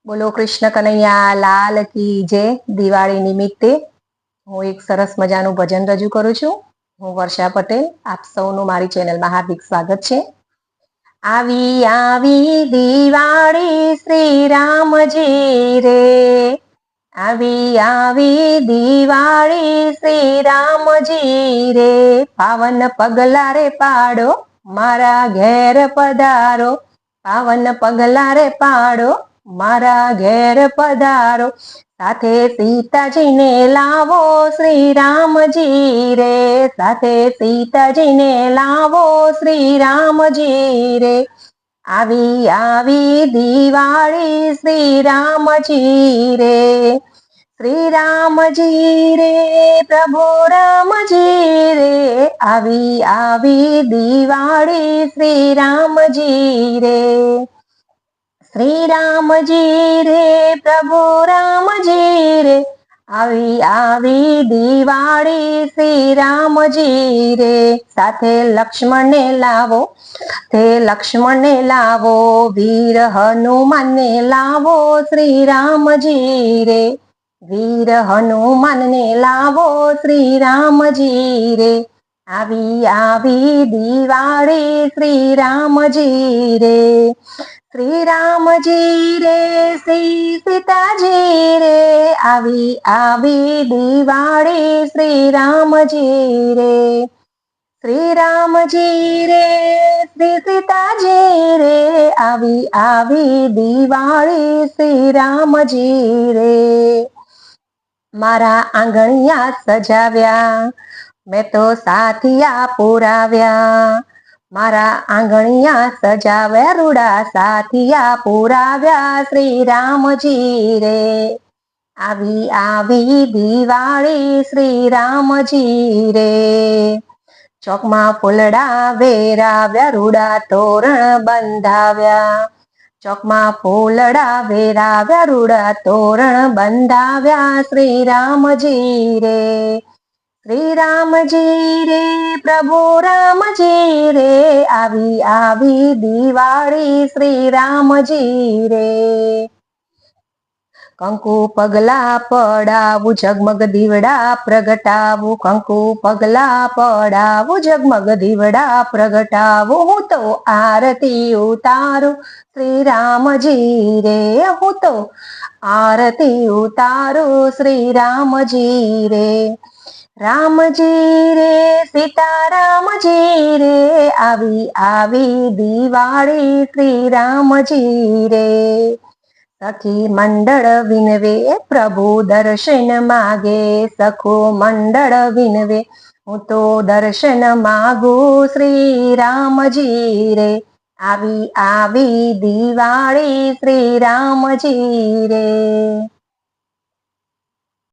બોલો કૃષ્ણ કનૈયા લાલ કી જય. દિવાળી નિમિત્તે હું એક સરસ મજાનું ભજન રજૂ કરું છું. હું વર્ષા પટેલ. આપ સૌનું મારી ચેનલમાં હાર્દિક સ્વાગત છે. આવી આવી દિવાળી શ્રી રામજી રે, આવી આવી દિવાળી શ્રી રામજી રે, પાવન પગલા રે પાડો મારા ઘેર પધારો, પાવન પગલા રે પાડો મારા ઘેર પધારો, સાથે સીતાજીને લાવો શ્રી રામજી રે, સાથે સીતાજીને લાવો શ્રી રામજી રે, આવી આવી દિવાળી શ્રી રામજી રે, શ્રી રામજી રે પ્રભુ રામજી રે, આવી આવી દિવાળી શ્રી રામજી રે, શ્રી રામજી રે પ્રભુ રામજી રે, આવી આવી દિવાળી શ્રી રામજી રે, સાથે લક્ષ્મણને લાવો, સાથે લક્ષ્મણને લાવો, વીર હનુમાનને લાવો શ્રી રામજી રે, વીર હનુમાનને લાવો શ્રી રામજી રે, આવી આવી દિવાળી શ્રી રામજી રે, શ્રી રામજી રે શ્રી સીતાજી રે, આવી આવી દિવાળી શ્રી રામજી રે, શ્રી રામજી રે શ્રી સીતાજી રે, આવી આવી દિવાળી શ્રી રામજી રે, મારા આંગણિયા સજાવ્યા મેં તો સાથિયા પુરાવ્યા, મારા આંગણિયા સજાવ્યા રૂડા સાથિયા પુરાવ્યા શ્રી રામજી રે, આવી આવી દિવાળી શ્રી રામજી રે, ચોકમાં ફૂલડા વેરાવ્યા રૂડા તોરણ બંધાવ્યા, ચોકમાં ફૂલડા વેરાવ્યા રૂડા તોરણ બંધાવ્યા શ્રી રામજી રે, શ્રી રામજી રે પ્રભુ રામજી રે, આવી આવી દિવાળી શ્રી રામજી રે, કંકુ પગલા પડાવું ઝગમગ દીવડા પ્રગટાવું, કંકુ પગલા પડાવું ઝગમગ દીવડા પ્રગટાવું, હું તો આરતી ઉતારું શ્રી રામજી રે, હું તો આરતી ઉતારું શ્રી રામજી રે, રામજી રે સીતારામજી રે, આવી આવી દિવાળી શ્રી રામજી રે, સખી મંડળ વિનવે પ્રભુ દર્શન માગે, સખો મંડળ વિનવે હું તો દર્શન માગું શ્રી રામજી રે, આવી આવી દિવાળી શ્રી રામજી રે.